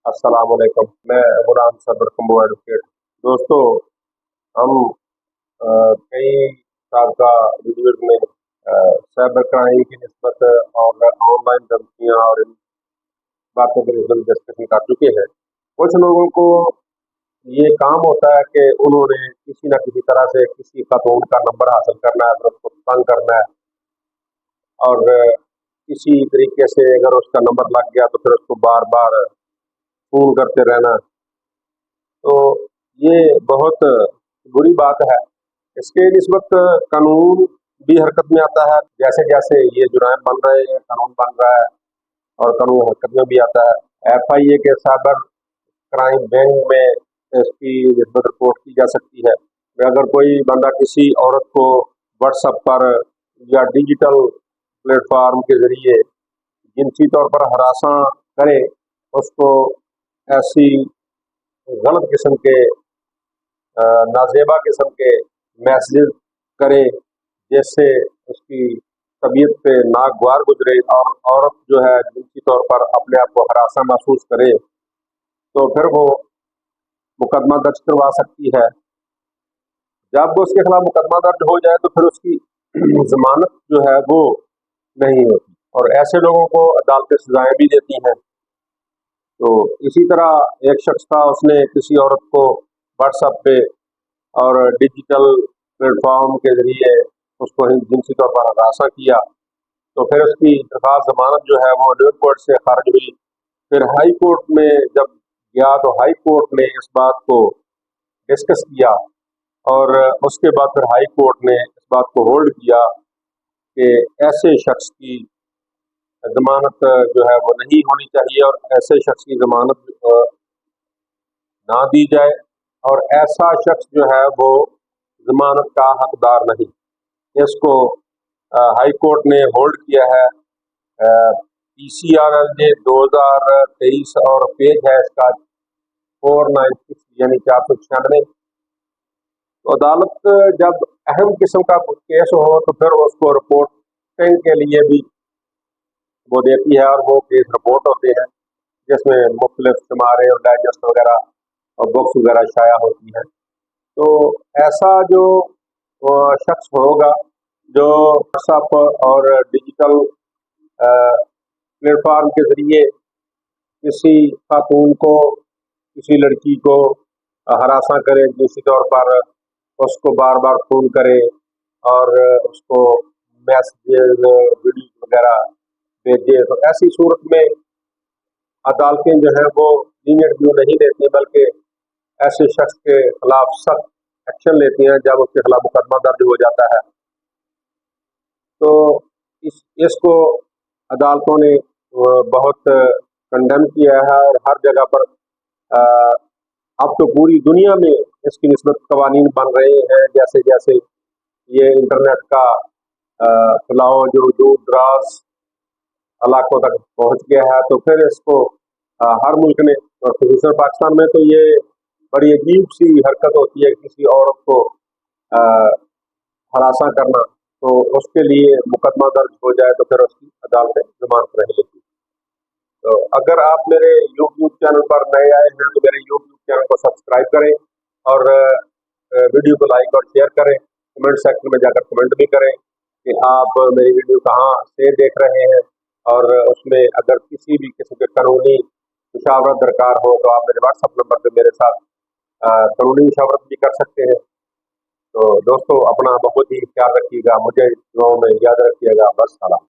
अस्सलाम वालेकुम। मैं गुलाम सदर कम्बो एडवोकेट। दोस्तों, हम कई साबका वीडियोज में साइबर क्राइम की निस्बत और ऑनलाइन धमकियाँ और इन बातों के लिए डिस्कशन कर चुके हैं। कुछ लोगों को ये काम होता है कि उन्होंने किसी न किसी तरह से किसी खातून का नंबर हासिल करना है, फिर उसको तंग करना है और किसी तरीके से अगर उसका नंबर लग गया तो फिर उसको बार बार फोन करते रहना। तो ये बहुत बुरी बात है। इसके निस्बत कानून भी हरकत में आता है। जैसे जैसे ये जुर्म बन रहे हैं, कानून बन रहा है और कानून हरकत में भी आता है। FIA के साइबर क्राइम बैंक में इसकी निस्बत रिपोर्ट की जा सकती है। अगर कोई बंदा किसी औरत को व्हाट्सएप पर या डिजिटल प्लेटफॉर्म के जरिए जिनसी तौर पर हरासा करे, उसको ऐसी गलत किस्म के नाजेबा किस्म के मैसेज करे जिससे उसकी तबीयत पे नागवार गुजरे और औरत जो है जिनसी तौर पर अपने आप को हरासा महसूस करे, तो फिर वो मुकदमा दर्ज करवा सकती है। जब उसके खिलाफ मुकदमा दर्ज हो जाए तो फिर उसकी जमानत जो है वो नहीं होती और ऐसे लोगों को अदालतें सजाएं भी देती हैं। तो इसी तरह एक शख्स था, उसने किसी औरत को व्हाट्सएप पे और डिजिटल प्लेटफॉर्म के जरिए उसको जिनसी तौर पर हरासा किया, तो फिर उसकी दरखास्त जमानत जो है वो लोअर कोर्ट से खारिज हुई। फिर हाई कोर्ट में जब गया तो हाई कोर्ट ने इस बात को डिस्कस किया और उसके बाद फिर हाई कोर्ट ने इस बात को होल्ड किया कि ऐसे शख्स की जमानत जो है वो नहीं होनी चाहिए और ऐसे शख्स की जमानत ना दी जाए और ऐसा शख्स जो है वो जमानत का हकदार नहीं। इसको हाई कोर्ट ने होल्ड किया है। PCRLJ 2023 और पेज है इसका 496 यानी 496। तो अदालत जब अहम किस्म का केस हो तो फिर उसको रिपोर्टिंग के लिए भी वो देती है और वो केस रिपोर्ट होते हैं जिसमें मुख्तलिफ शुमारे और डाइजेस्ट वगैरह और बुक्स वगैरह शाया होती हैं। तो ऐसा जो शख्स होगा जो व्हाट्सएप और डिजिटल प्लेटफॉर्म के जरिए किसी खातून को, किसी लड़की को हरासा करे, दूसरी तौर पर उसको बार बार फोन करे और उसको मैसेज वीडियो वगैरह भेजे, तो ऐसी सूरत में अदालतें जो है वो लीनियंट व्यू नहीं देती बल्कि ऐसे शख्स के खिलाफ सख्त एक्शन लेती हैं जब उसके खिलाफ मुकदमा दर्ज हो जाता है। तो इसको अदालतों ने बहुत कंडेम किया है और हर जगह पर अब तो पूरी दुनिया में इसकी निस्बत कवानीन बन रहे हैं। जैसे जैसे ये इंटरनेट का फैलाव जो दूर दराज इलाकों तक पहुंच गया है, तो फिर इसको हर मुल्क ने और खासकर पाकिस्तान में तो ये बड़ी अजीब सी हरकत होती है किसी औरत को हरासा करना, तो उसके लिए मुकदमा दर्ज हो जाए तो फिर उसकी अदालतें जमानत रह लेती। तो अगर आप मेरे यूट्यूब चैनल पर नए आए हैं तो मेरे यूट्यूब चैनल को सब्सक्राइब करें और वीडियो को लाइक और शेयर करें। कमेंट सेक्शन में जाकर कमेंट भी करें कि आप मेरी वीडियो कहाँ से देख रहे हैं और उसमें अगर किसी भी किस्म के कानूनी मुशावरत दरकार हो तो आप मेरे व्हाट्सएप नंबर पर मेरे साथ कानूनी मुशावरत भी कर सकते हैं। तो दोस्तों, अपना बहुत ही ख्याल रखिएगा, मुझे दुआओं में याद रखिएगा। बस सलाम।